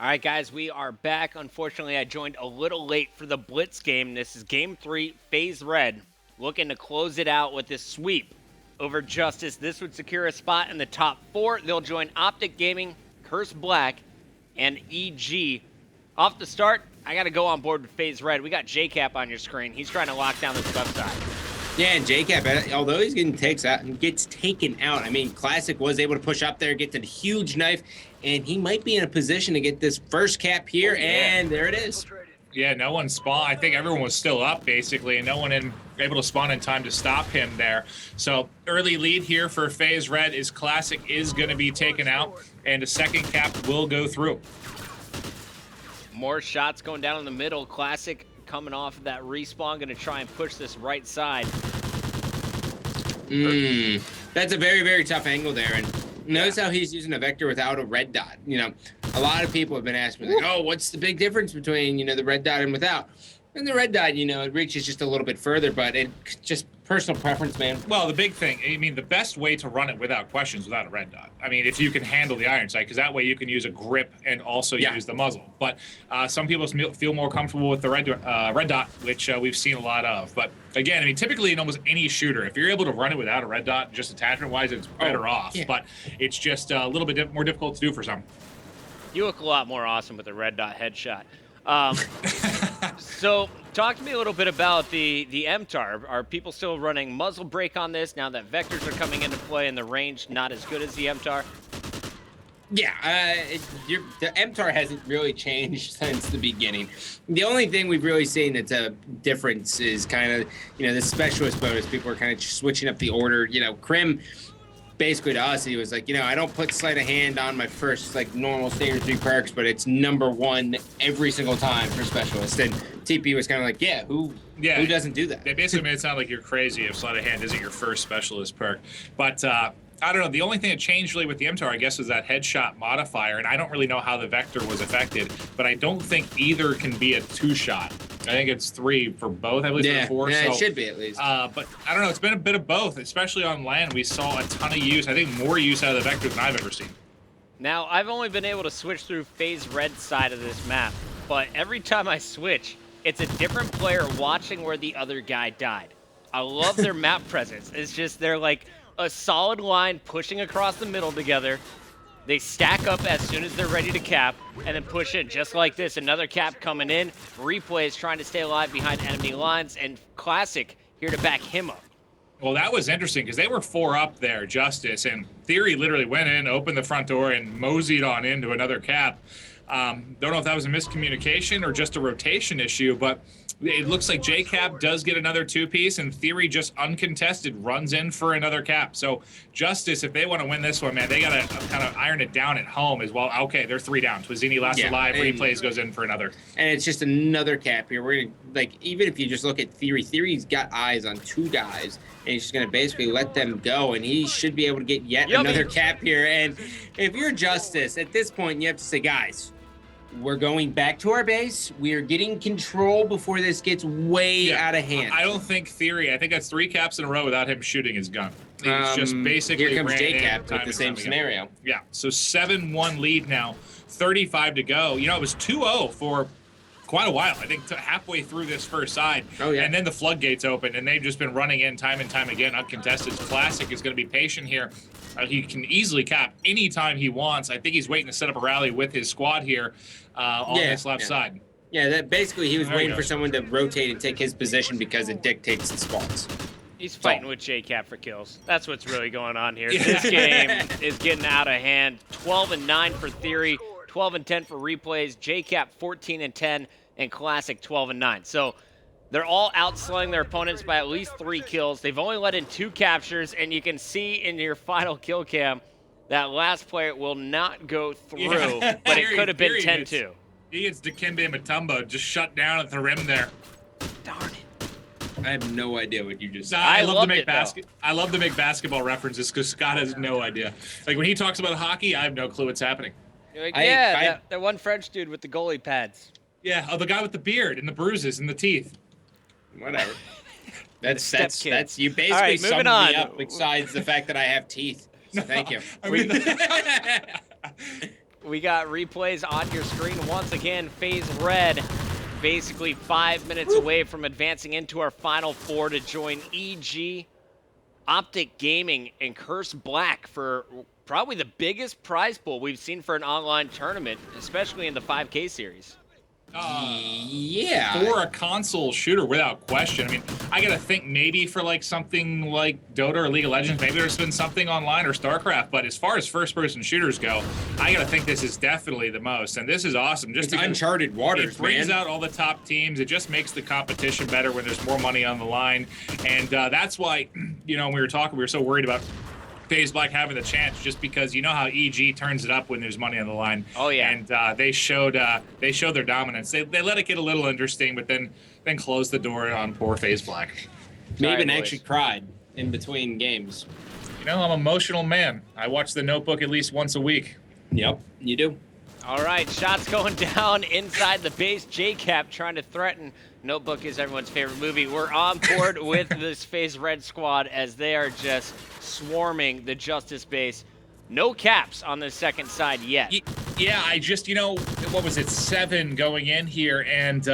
All right, guys, we are back. Unfortunately, I joined a little late for the Blitz game. This is Game 3, FaZe Red, looking to close it out with this sweep over JusTus. This would secure a spot in the top 4. They'll join Optic Gaming, Curse Black, and EG. Off the start, I got to go on board with FaZe Red. We got JCap on your screen. He's trying to lock down this left side. Yeah, and JCap, although he's getting gets taken out, I mean, Classic was able to push up there, get the huge knife, and he might be in a position to get this first cap here, and there it is. Yeah, no one spawned. I think everyone was still up, basically, and no one able to spawn in time to stop him there. So early lead here for FaZe Red is Classic is going to be taken out, and a second cap will go through. More shots going down in the middle. Classic coming off of that respawn, going to try and push this right side. That's a very, very tough angle there. And notice how he's using a vector without a red dot. You know, a lot of people have been asking me, like, oh, what's the big difference between, the red dot and without? And the red dot, it reaches just a little bit further, but it just personal preference, man. Well, the big thing, I mean, the best way to run it without questions without a red dot. I mean, if you can handle the iron sight, because that way you can use a grip and also use the muzzle. But some people feel more comfortable with the red dot, which we've seen a lot of. But again, I mean, typically in almost any shooter, if you're able to run it without a red dot, just attachment-wise, it's better off. Yeah. But it's just a little bit more difficult to do for some. You look a lot more awesome with a red dot headshot. So talk to me a little bit about the MTAR. Are people still running muzzle brake on this now that vectors are coming into play and the range not as good as the MTAR? Yeah, the MTAR hasn't really changed since the beginning. The only thing we've really seen that's a difference is kind of, the specialist bonus. People are kind of switching up the order. Crim, basically to us, he was like, I don't put sleight of hand on my first normal standard 3 perks, but it's #1 every single time for specialist. And TP was kind of like, who doesn't do that? They basically made it sound like you're crazy if sleight of hand isn't your first specialist perk. But I don't know. The only thing that changed really with the MTAR, I guess, is that headshot modifier, and I don't really know how the vector was affected, but I don't think either can be a 2-shot. I think it's 3 for both, I believe, for 4. Yeah, so, it should be at least. But I don't know. It's been a bit of both, especially on land. We saw a ton of use. I think more use out of the vector than I've ever seen. Now, I've only been able to switch through FaZe Red side of this map, but every time I switch, it's a different player watching where the other guy died. I love their map presence. It's just they're like a solid line pushing across the middle together. They stack up as soon as they're ready to cap and then push in just like this. Another cap coming in. Replay is trying to stay alive behind enemy lines, and Classic here to back him up. Well, that was interesting because they were 4 up there, JusTus, and Theory literally went in, opened the front door, and moseyed on into another cap. Don't know if that was a miscommunication or just a rotation issue, but it looks like JCap does get another 2-piece, and Theory just uncontested runs in for another cap. So JusTus, if they want to win this one, man, they got to kind of iron it down at home as well. Okay, they're 3 down. Twizzini last alive. Replays goes in for another. And it's just another cap here. We're going to, even if you just look at Theory, Theory's got eyes on 2 guys, and he's just going to basically let them go, and he should be able to get yet another cap here. And if you're JusTus, at this point, you have to say, guys, we're going back to our base. We are getting control before this gets way out of hand. I don't think Theory. I think that's 3 caps in a row without him shooting his gun. He's just basically here comes ran JCap with the same scenario. Yeah, so 7-1 lead now, 35 to go. It was 2-0 for quite a while. I think halfway through this first side. Oh, yeah. And then the floodgates opened, and they've just been running in time and time again, uncontested. Classic is going to be patient here. He can easily cap anytime he wants. I think he's waiting to set up a rally with his squad here on this left side. Yeah, that basically he was waiting for someone to rotate and take his position because it dictates the spawns. He's fighting with JCap for kills. That's what's really going on here. This game is getting out of hand. 12-9 for Theory, 12-10 for replays. JCap 14-10, and Classic 12-9. So they're all outslaying their opponents by at least 3 kills. They've only let in 2 captures, and you can see in your final kill cam that last player will not go through, but it could have been 10-2. He gets Dikembe Mutombo just shut down at the rim there. Darn it. I have no idea what you just said. I love to make basketball references because Scott has no idea. Like when he talks about hockey, I have no clue what's happening. You're like, that one French dude with the goalie pads. Yeah, the guy with the beard and the bruises and the teeth. Whatever. That's you basically right, summed moving on. me up besides the fact that I have teeth. So thank you. I mean, We got replays on your screen once again. FaZe Red basically 5 minutes away from advancing into our Final Four to join EG, Optic Gaming, and Curse Black for probably the biggest prize pool we've seen for an online tournament, especially in the 5K series. Yeah. For a console shooter, without question. I mean, I gotta think maybe for like something like Dota or League of Legends, maybe there's been something online or StarCraft, but as far as first-person shooters go, I gotta think this is definitely the most, and this is awesome. Just it's uncharted waters, it brings man. out all the top teams. It just makes the competition better when there's more money on the line, and that's why, you know, when we were talking, we were so worried about FaZe Black having the chance, just because you know how EG turns it up when there's money on the line. Oh yeah. And they showed their dominance. They let it get a little interesting, but then closed the door on poor FaZe Black. Maven actually cried in between games. You know, I'm an emotional man. I watch The Notebook at least once a week. Yep, you do. All right, shots going down inside the base. JCap trying to threaten. Notebook is everyone's favorite movie. We're on board with this FaZe Red squad as they are just swarming the JusTus base. No caps on the second side yet. Yeah, I just, you know, what was it, 7 going in here, and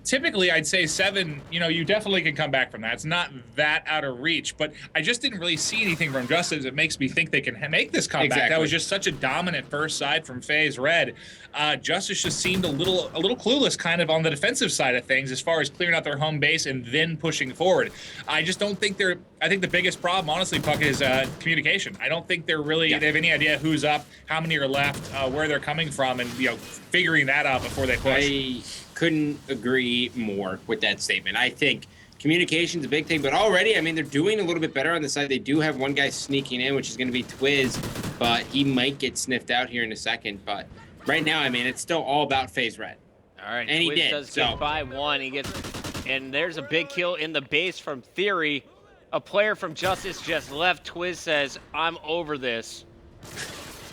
typically I'd say 7, you know, you definitely can come back from that. It's not that out of reach, but I just didn't really see anything from JusTus that makes me think they can make this comeback. Exactly. That was just such a dominant first side from FaZe Red. JusTus just seemed a little clueless kind of on the defensive side of things as far as clearing out their home base and then pushing forward. I just don't think I think the biggest problem, honestly, Puckett, is communication. I don't think they have any idea who's up, how many are left, where they're coming from, and, you know, figuring that out before they push. I couldn't agree more with that statement. I think communication's a big thing, but already, I mean, they're doing a little bit better on the side. They do have one guy sneaking in, which is going to be Twiz, but he might get sniffed out here in a second. But right now, I mean, it's still all about FaZe Red. All right, and he Twiz did, does so. get by one. He gets, and there's a big kill in the base from Theory. A player from JusTus just left. Twiz says, "I'm over this."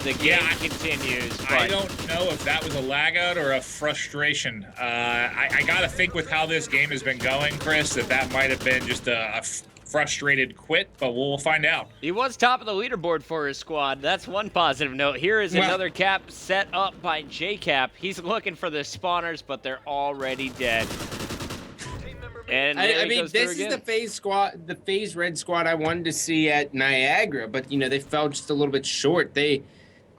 The game continues. But I don't know if that was a lag out or a frustration. I got to think with how this game has been going, Chris, that might have been just a frustrated quit, but we'll find out. He was top of the leaderboard for his squad. That's one positive note. Here is another cap set up by JCap. He's looking for the spawners, but they're already dead. And I mean, this is the FaZe squad, the FaZe Red squad I wanted to see at Niagara, but, you know, they fell just a little bit short.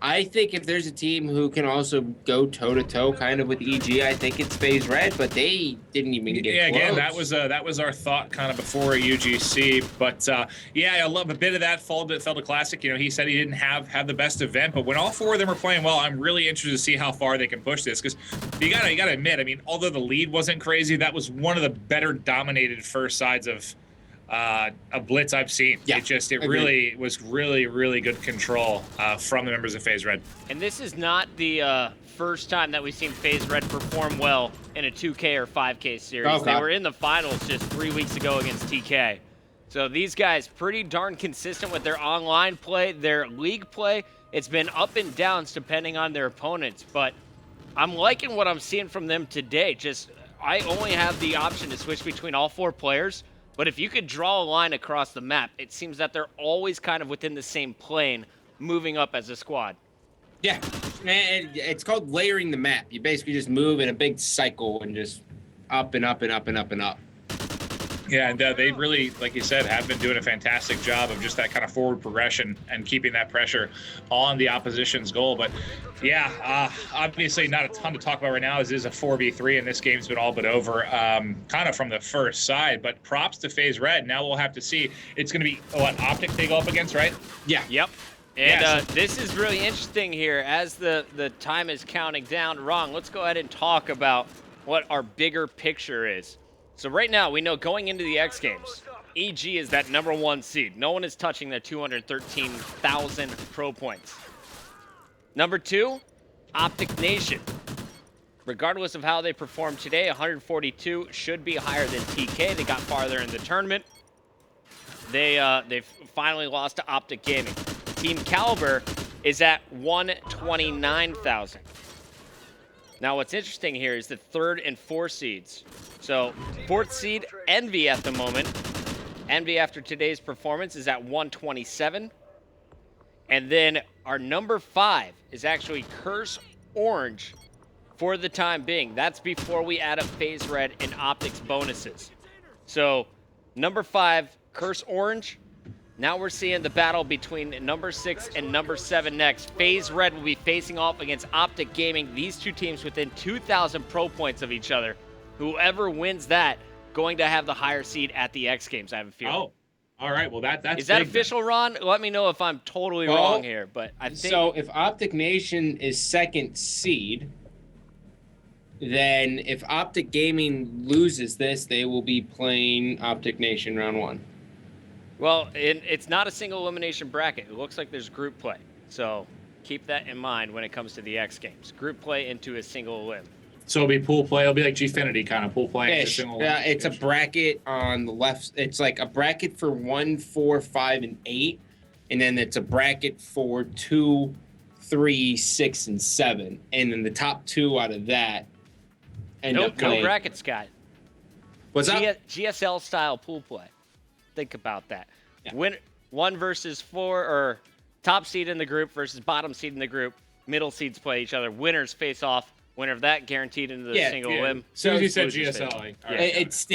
I think if there's a team who can also go toe-to-toe kind of with EG, I think it's FaZe Red, but they didn't even get close. Again, that was our thought kind of before UGC, but yeah, I love a bit of that fell to Classic. You know, he said he didn't have the best event, but when all 4 of them are playing well, I'm really interested to see how far they can push this, because you gotta admit, I mean, although the lead wasn't crazy, that was one of the better dominated first sides of a blitz I've seen. Yeah, It really was really good control from the members of FaZe Red. And this is not the first time that we've seen FaZe Red perform well in a 2K or 5K series. Oh, they were in the finals just 3 weeks ago against TK. So these guys pretty darn consistent with their online play, their league play. It's been up and downs depending on their opponents, but I'm liking what I'm seeing from them today. Just, I only have the option to switch between all 4 players. But if you could draw a line across the map, it seems that they're always kind of within the same plane, moving up as a squad. Yeah, and it's called layering the map. You basically just move in a big cycle and just up and up and up and up and up. Yeah, and they really, like you said, have been doing a fantastic job of just that kind of forward progression and keeping that pressure on the opposition's goal. But yeah, obviously not a ton to talk about right now. As is a 4v3, and this game's been all but over, kind of from the first side. But props to FaZe Red. Now we'll have to see. It's going to be what Optic they go up against, right? Yeah. Yep. And this is really interesting here as the time is counting down. Let's go ahead and talk about what our bigger picture is. So right now, we know going into the X Games, EG is that #1 seed. No one is touching their 213,000 pro points. Number 2, Optic Nation. Regardless of how they perform today, 142 should be higher than TK. They got farther in the tournament. They finally lost to Optic Gaming. Team Caliber is at 129,000. Now, what's interesting here is the 3rd and 4th seeds. So, 4th seed, Envy at the moment. Envy, after today's performance, is at 127. And then our number 5 is actually Curse Orange for the time being. That's before we add up FaZe Red and Optics bonuses. So number 5, Curse Orange. Now we're seeing the battle between number 6 and number 7 next. FaZe Red will be facing off against Optic Gaming. These two teams within 2,000 pro points of each other. Whoever wins that, going to have the higher seed at the X Games, I have a feeling. Oh, all right. Well, that's is that big official, then. Ron? Let me know if I'm totally wrong here, but I think So if Optic Nation is 2nd seed, then if Optic Gaming loses this, they will be playing Optic Nation round 1. well, it's not a single elimination bracket. It looks like there's group play. So keep that in mind when it comes to the X Games. Group play into a single elim. So it'll be pool play. It'll be like Gfinity kind of pool play. It's a bracket on the left. It's like a bracket for 1, 4, 5, and 8, and then it's a bracket for 2, 3, 6, and 7, and then the top 2 out of that end up No playing. bracket, Scott. What's up? GSL style pool play. Think about that. Yeah. Win 1 versus 4, or top seed in the group versus bottom seed in the group. Middle seeds play each other. Winners face off. Winner of that guaranteed into the single limb. As soon as you said Losers GSL, face. It's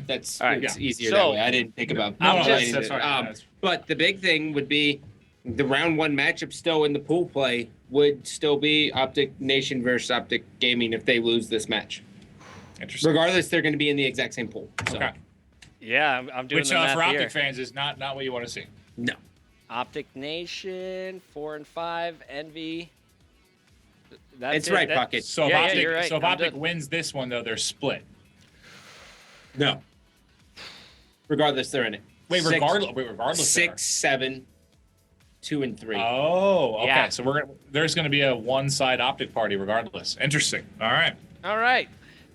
That's All right, it's easier So- that way. I didn't think about. I'm playing just- it. But the big thing would be the round 1 matchup still in the pool play would still be Optic Nation versus Optic Gaming if they lose this match. Interesting. Regardless, they're going to be in the exact same pool. So. Okay. Yeah, I'm doing Which the math for Optic here. fans is not what you want to see. No. Optic Nation, 4 and 5, Envy. That's It's it. right, That- Puckett. So Yeah, if Optic, you're right. so if I'm Optic done. wins this one though, they're split. No. Regardless, they're in it. Wait, regardless. Wait, regardless. 6, 7, 2, and 3. Oh, okay. Yeah. So there's going to be a one-side Optic party regardless. Interesting. All right. All right.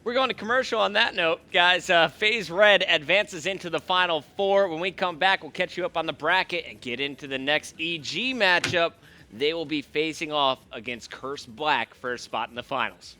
We're going to commercial on that note, guys. FaZe Red advances into the Final Four. When we come back, we'll catch you up on the bracket and get into the next EG matchup. They will be facing off against Curse Black for a spot in the finals.